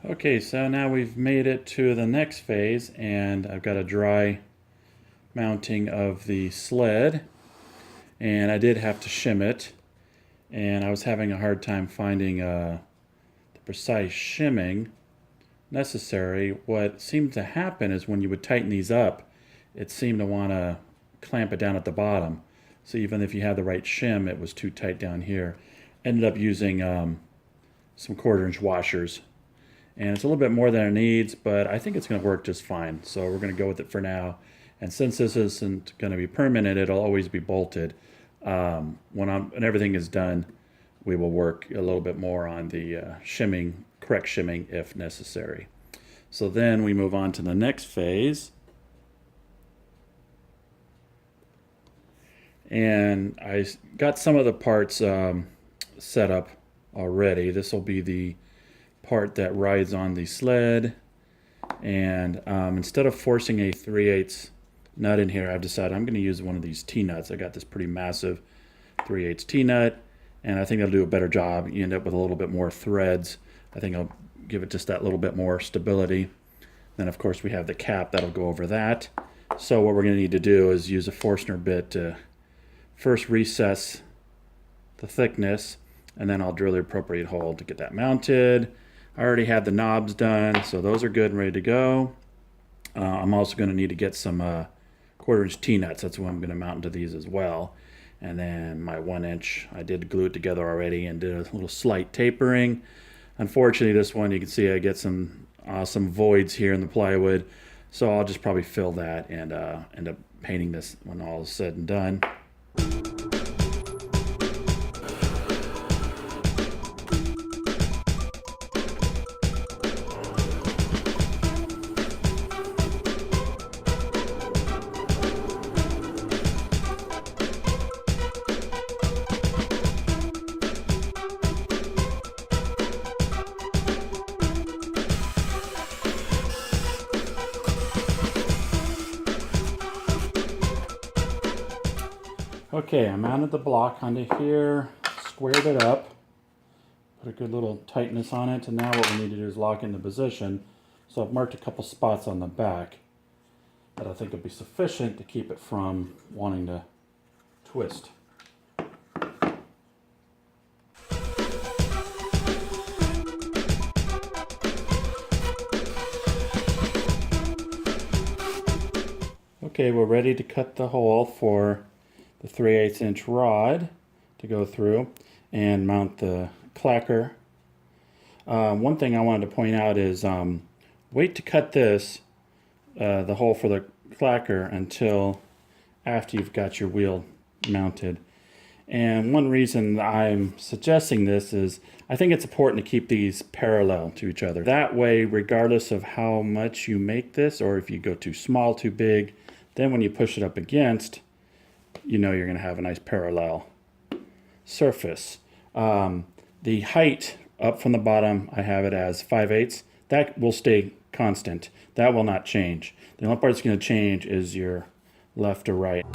Okay, so now we've made it to the next phase, and I've got a dry mounting of the sled, and I did have to shim it, and I was having a hard time finding the precise shimming necessary. What seemed to happen is when you would tighten these up, it seemed to want to clamp it down at the bottom. So even if you had the right shim, it was too tight down here. Ended up using some 1/4" washers, and it's a little bit more than it needs, but I think it's going to work just fine. So we're going to go with it for now. And since this isn't going to be permanent, it'll always be bolted. When everything is done, we will work a little bit more on the shimming, correct shimming if necessary. So then we move on to the next phase. And I got some of the parts set up already. This will be the part that rides on the sled, and instead of forcing a 3/8 nut in here, I've decided I'm going to use one of these T-nuts. I got this pretty massive 3/8 T-nut, and I think that'll do a better job. You end up with a little bit more threads. I think I'll give it just that little bit more stability. Then of course we have the cap that'll go over that. So what we're going to need to do is use a Forstner bit to first recess the thickness, and then I'll drill the appropriate hole to get that mounted. I already had the knobs done, so those are good and ready to go. I'm also going to need to get some 1/4" T-nuts. That's what I'm going to mount into these as well. And then my 1" I did glue it together already and did a little slight tapering. Unfortunately, this one you can see I get some voids here in the plywood, so I'll just probably fill that and end up painting this when all is said and done. Okay, I mounted the block onto here, squared it up, put a good little tightness on it, and now what we need to do is lock into position. So I've marked a couple spots on the back that I think will be sufficient to keep it from wanting to twist. Okay, we're ready to cut the hole for the 3/8" rod to go through and mount the clacker. One thing I wanted to point out is wait to cut this, the hole for the clacker, until after you've got your wheel mounted. And one reason I'm suggesting this is I think it's important to keep these parallel to each other. That way, regardless of how much you make this, or if you go too small, too big, then when you push it up against, you know you're going to have a nice parallel surface. The height up from the bottom, I have it as 5/8. That will stay constant. That will not change. The only part that's going to change is your left or right.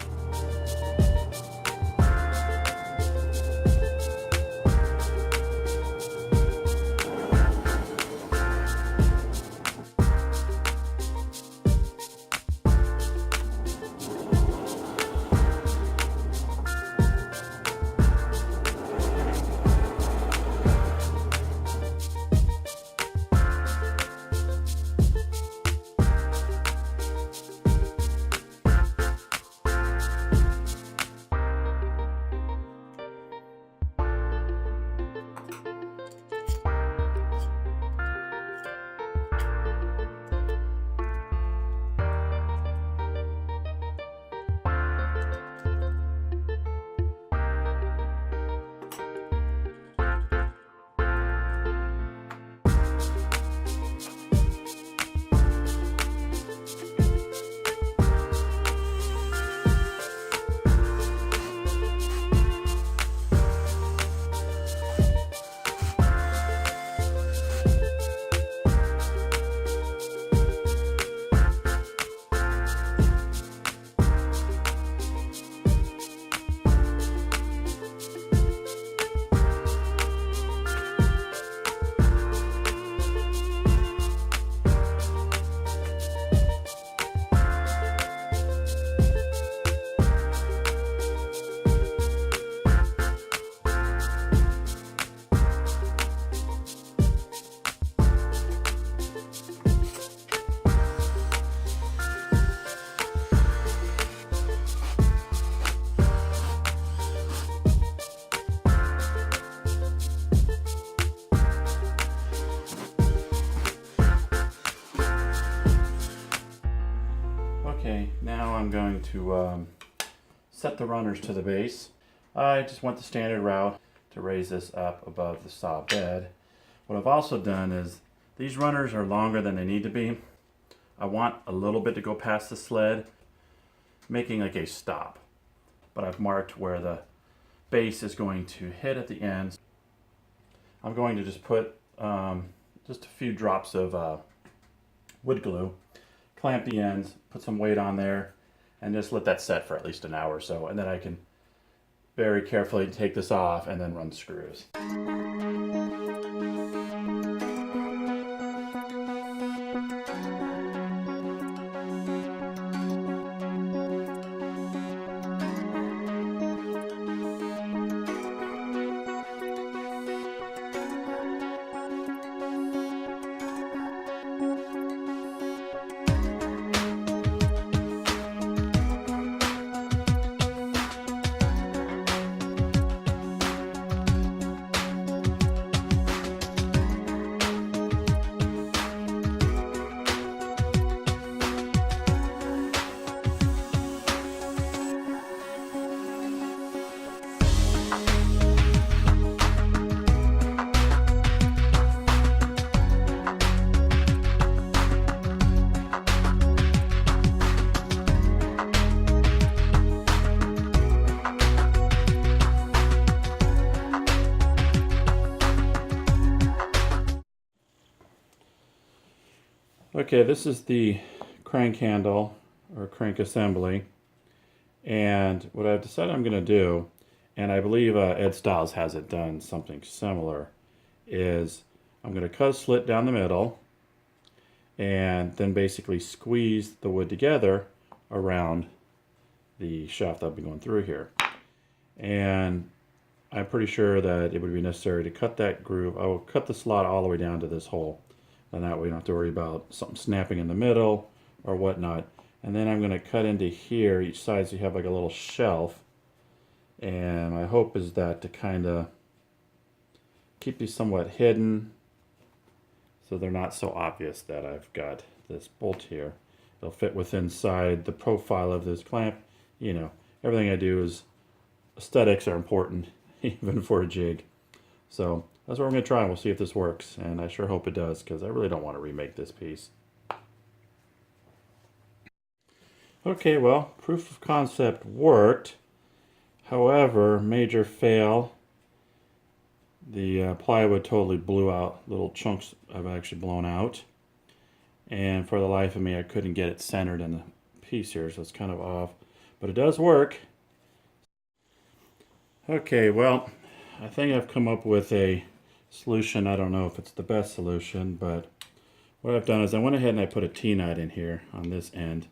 I'm going to set the runners to the base. I just went the standard route to raise this up above the saw bed. What I've also done is these runners are longer than they need to be. I want a little bit to go past the sled, making like a stop. But I've marked where the base is going to hit at the ends. I'm going to just put just a few drops of wood glue, clamp the ends, put some weight on there, and just let that set for at least an hour or so. And then I can very carefully take this off and then run the screws. Okay, this is the crank handle or crank assembly, and what I've decided I'm going to do, and I believe Ed Stiles has it done something similar, is I'm going to cut a slit down the middle and then basically squeeze the wood together around the shaft I'll be going through here. And I'm pretty sure that it would be necessary to cut that groove. I will cut the slot all the way down to this hole. And that way you don't have to worry about something snapping in the middle or whatnot. And then I'm going to cut into here, each side, so you have like a little shelf. And my hope is that to kind of keep these somewhat hidden so they're not so obvious that I've got this bolt here. It'll fit within inside the profile of this clamp. You know, everything I do is aesthetics are important, even for a jig. So that's what we're going to try, and we'll see if this works. And I sure hope it does, because I really don't want to remake this piece. Okay, well, proof of concept worked. However, major fail. The plywood totally blew out. Little chunks have actually blown out. And for the life of me, I couldn't get it centered in the piece here, so it's kind of off. But it does work. Okay, well, I think I've come up with a solution. I don't know if it's the best solution, but what I've done is I went ahead and I put a T-nut in here on this end.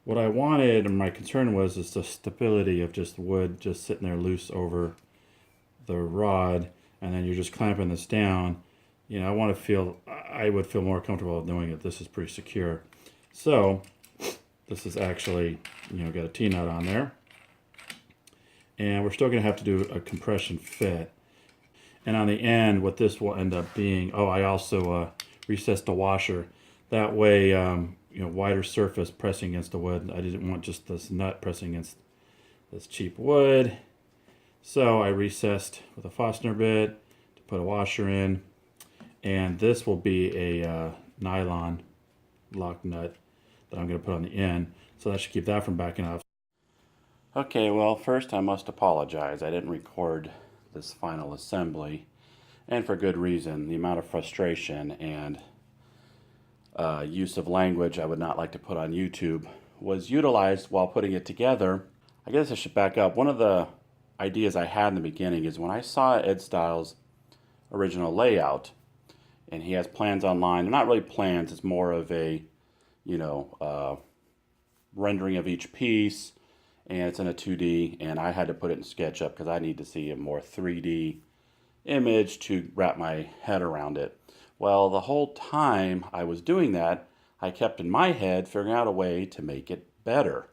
What I wanted, and my concern was, is the stability of just wood just sitting there loose over the rod, and then you're just clamping this down. You know, I would feel more comfortable knowing that this is pretty secure. So this is actually, you know, got a T-nut on there. And we're still going to have to do a compression fit. And on the end, what this will end up being, oh, I also recessed the washer. That way, you know, wider surface pressing against the wood. I didn't want just this nut pressing against this cheap wood. So I recessed with a Forstner bit to put a washer in. And this will be a nylon lock nut that I'm going to put on the end. So that should keep that from backing off. Okay, well, first I must apologize. I didn't record this final assembly, and for good reason. The amount of frustration and use of language I would not like to put on YouTube was utilized while putting it together. I guess I should back up. One of the ideas I had in the beginning is when I saw Ed Stiles' original layout, and he has plans online. They're not really plans, it's more of a, you know, rendering of each piece. And it's in a 2D, and I had to put it in Sketchup because I need to see a more 3D image to wrap my head around it. Well, the whole time I was doing that, I kept in my head figuring out a way to make it better.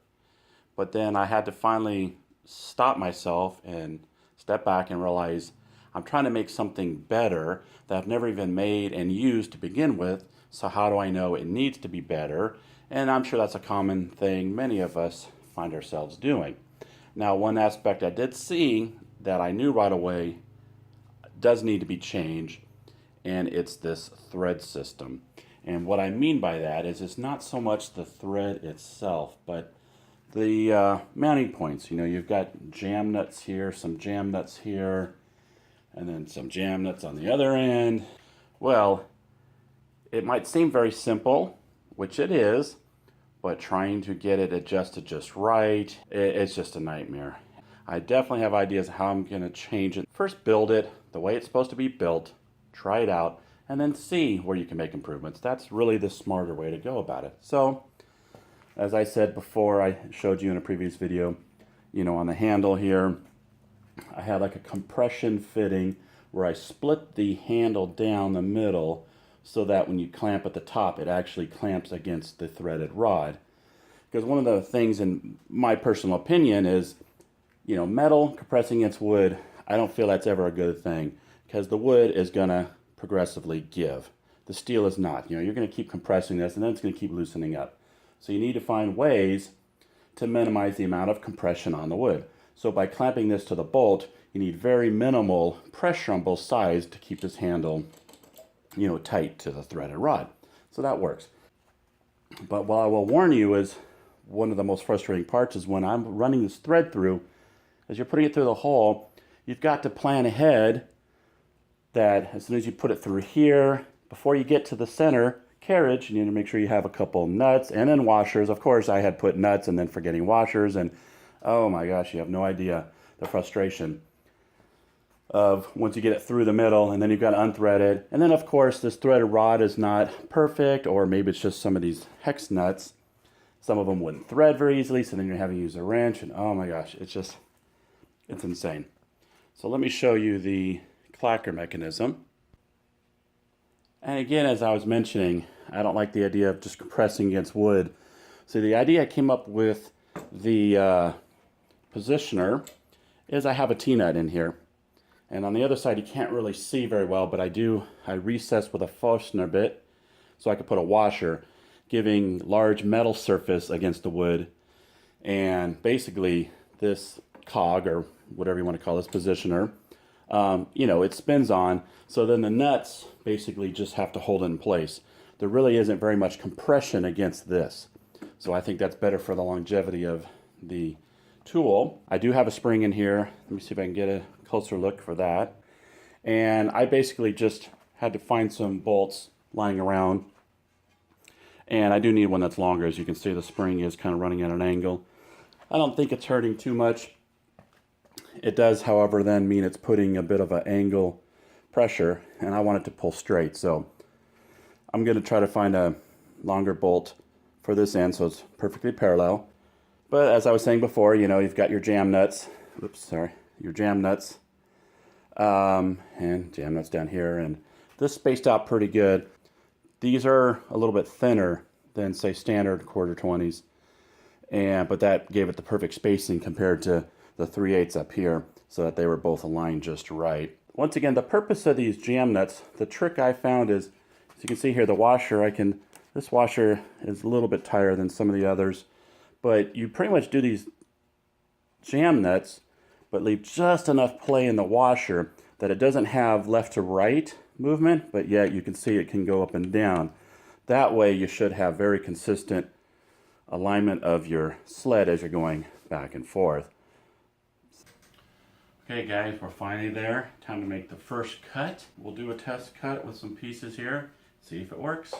But then I had to finally stop myself and step back and realize I'm trying to make something better that I've never even made and used to begin with. So how do I know it needs to be better? And I'm sure that's a common thing many of us find ourselves doing. Now, one aspect I did see that I knew right away does need to be changed, and it's this thread system. And what I mean by that is it's not so much the thread itself, but the mounting points. You know, you've got jam nuts here, some jam nuts here, and then some jam nuts on the other end. Well, it might seem very simple, which it is, but trying to get it adjusted just right, it's just a nightmare. I definitely have ideas how I'm going to change it. First, build it the way it's supposed to be built, try it out, and then see where you can make improvements. That's really the smarter way to go about it. So, as I said before, I showed you in a previous video, you know, on the handle here, I had like a compression fitting where I split the handle down the middle so that when you clamp at the top, it actually clamps against the threaded rod. Because one of the things, in my personal opinion, is, you know, metal compressing against wood, I don't feel that's ever a good thing, because the wood is going to progressively give. The steel is not. You know, you're going to keep compressing this, and then it's going to keep loosening up. So you need to find ways to minimize the amount of compression on the wood. So by clamping this to the bolt, you need very minimal pressure on both sides to keep this handle, you know, tight to the threaded rod. So that works. But what I will warn you is one of the most frustrating parts is when I'm running this thread through, as you're putting it through the hole, you've got to plan ahead that as soon as you put it through here, before you get to the center carriage, you need to make sure you have a couple nuts and then washers. Of course, I had put nuts and then forgetting washers, and oh my gosh, you have no idea the frustration of once you get it through the middle and then you've got to unthread it. And then of course this threaded rod is not perfect, or maybe it's just some of these hex nuts. Some of them wouldn't thread very easily, so then you're having to use a wrench, and oh my gosh, it's insane. So let me show you the clacker mechanism. And again, as I was mentioning, I don't like the idea of just compressing against wood. So the idea I came up with the positioner is I have a T-nut in here. And on the other side, you can't really see very well, but I recess with a Forstner bit so I could put a washer, giving large metal surface against the wood. And basically this cog, or whatever you want to call this positioner, you know, it spins on. So then the nuts basically just have to hold it in place. There really isn't very much compression against this. So I think that's better for the longevity of the tool. I do have a spring in here. Let me see if I can get a closer look for that. And I basically just had to find some bolts lying around. And I do need one that's longer. As you can see, the spring is kind of running at an angle. I don't think it's hurting too much. It does, however, then mean it's putting a bit of an angle pressure, and I want it to pull straight. So I'm going to try to find a longer bolt for this end so it's perfectly parallel. But as I was saying before, you know, you've got your jam nuts. Oops, sorry. Your jam nuts. And jam nuts down here. And this spaced out pretty good. These are a little bit thinner than, say, standard quarter 20s. But that gave it the perfect spacing compared to the 3/8 up here, so that they were both aligned just right. Once again, the purpose of these jam nuts, the trick I found is, as you can see here, the washer, this washer is a little bit tighter than some of the others, but you pretty much do these jam nuts, but leave just enough play in the washer that it doesn't have left to right movement, but yet you can see it can go up and down. That way you should have very consistent alignment of your sled as you're going back and forth. Okay guys, we're finally there. Time to make the first cut. We'll do a test cut with some pieces here, see if it works.